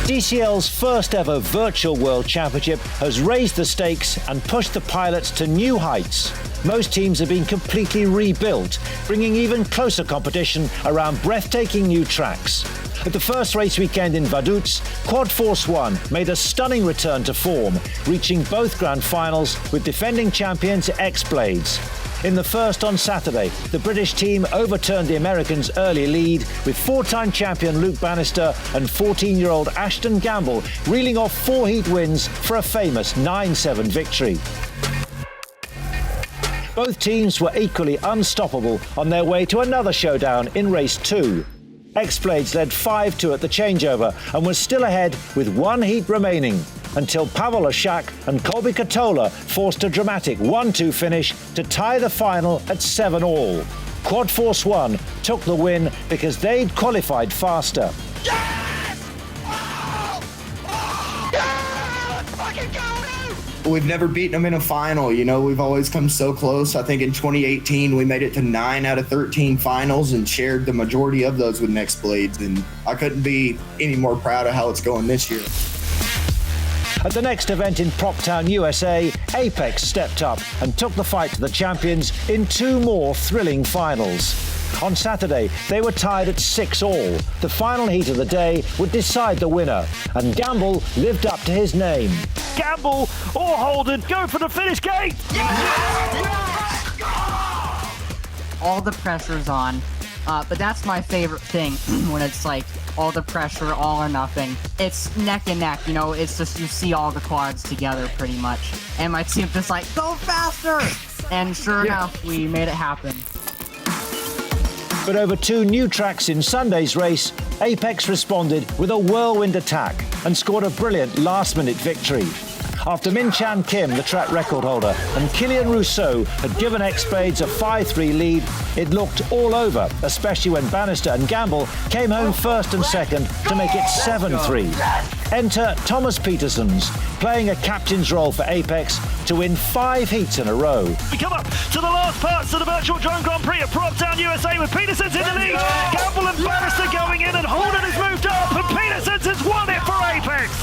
DCL's first ever virtual World Championship has raised the stakes and pushed the pilots to new heights. Most teams have been completely rebuilt, bringing even closer competition around breathtaking new tracks. At the first race weekend in Vaduz, Quad Force One made a stunning return to form, reaching both grand finals with defending champions X-Blades. In the first on Saturday, the British team overturned the Americans' early lead, with four-time champion Luke Bannister and 14-year-old Ashton Gamble reeling off 4 heat wins for a famous 9-7 victory. Both teams were equally unstoppable on their way to another showdown in race 2. X-Blades led 5-2 at the changeover and was still ahead with 1 heat remaining, until Pavel Leszak and Colby Katola forced a dramatic 1-2 finish to tie the final at 7-all. Quad Force One took the win because they'd qualified faster. Yes! Oh! Oh! Yeah! Let's fucking go! We've never beaten them in a final. You know, we've always come so close. I think in 2018, we made it to 9 out of 13 finals and shared the majority of those with X-Blades. And I couldn't be any more proud of how it's going this year. At the next event in Proptown, USA, Apex stepped up and took the fight to the champions in 2 more thrilling finals. On Saturday, they were tied at 6-all. The final heat of the day would decide the winner, and Gamble lived up to his name. Gamble or Holden go for the finish gate! All the pressure's on, but that's my favorite thing when it's like all the pressure, all or nothing. It's neck and neck, you know, it's just you see all the quads together pretty much. And my team just like, go faster! And sure enough, we made it happen. But over 2 new tracks in Sunday's race, Apex responded with a whirlwind attack and scored a brilliant last-minute victory. After Min Chan Kim, the track record holder, and Kilian Rousseau had given X-Blades a 5-3 lead, it looked all over, especially when Bannister and Gamble came home first and second to make it 7-3. Enter Thomas Petersons, playing a captain's role for Apex to win 5 heats in a row. We come up to the last parts of the Virtual Drone Grand Prix at Proptown, USA, with Petersons in the lead. Gamble and Bannister going in, and Holden has moved up, and Petersons has won it for Apex.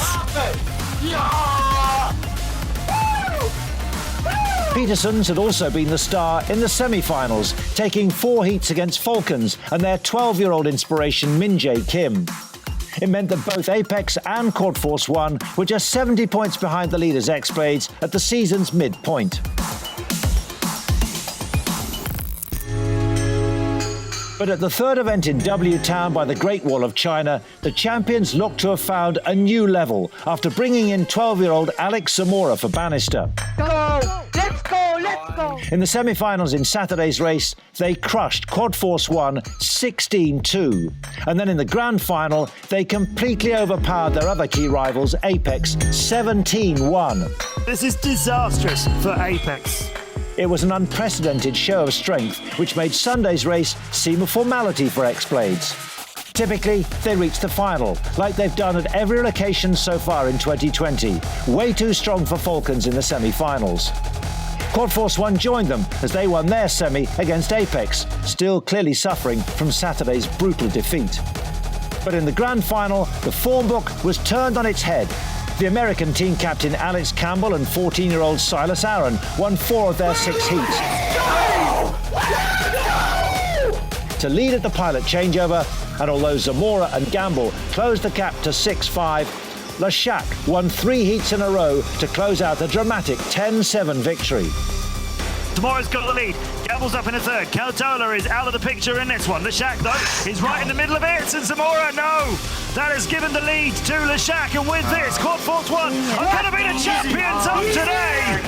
Petersons had also been the star in the semi-finals, taking 4 heats against Falcons and their 12-year-old inspiration Min Jae Kim. It meant that both Apex and Quad Force One were just 70 points behind the leaders X-Blades at the season's midpoint. But at the third event in W-Town by the Great Wall of China, the champions looked to have found a new level after bringing in 12-year-old Alex Zamora for Bannister. Go! Let's go! Let's go! In the semi-finals in Saturday's race, they crushed Quad Force One 16-2. And then in the grand final, they completely overpowered their other key rivals, Apex, 17-1. This is disastrous for Apex. It was an unprecedented show of strength, which made Sunday's race seem a formality for X-Blades. Typically, they reach the final, like they've done at every location so far in 2020. Way too strong for Falcons in the semi-finals. Quad Force One joined them as they won their semi against Apex, still clearly suffering from Saturday's brutal defeat. But in the grand final, the form book was turned on its head. The American team captain Alex Campbell and 14-year-old Silas Aaron won 4 of their 6 heats. To lead at the pilot changeover, and although Zamora and Gamble closed the gap to 6-5, Leszak won 3 heats in a row to close out a dramatic 10-7 victory. Zamora's got the lead. Gamble's up in a third. Katola is out of the picture in this one. Leszak, though, is right in the middle of it. And Zamora, no. That has given the lead to Leszak. And with this, Quad Force One are going to be the champions of today.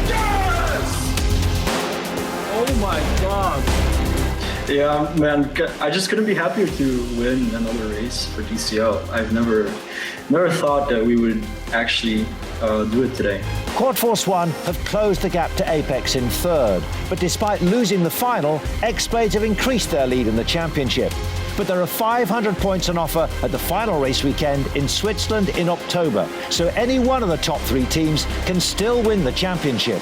Yes! Oh my god. Yeah, man, I just couldn't be happier to win another race for DCL. I've never thought that we would actually do it today. Quad Force One have closed the gap to Apex in third, but despite losing the final, X-Blades have increased their lead in the championship. But there are 500 points on offer at the final race weekend in Switzerland in October, so any one of the top 3 teams can still win the championship.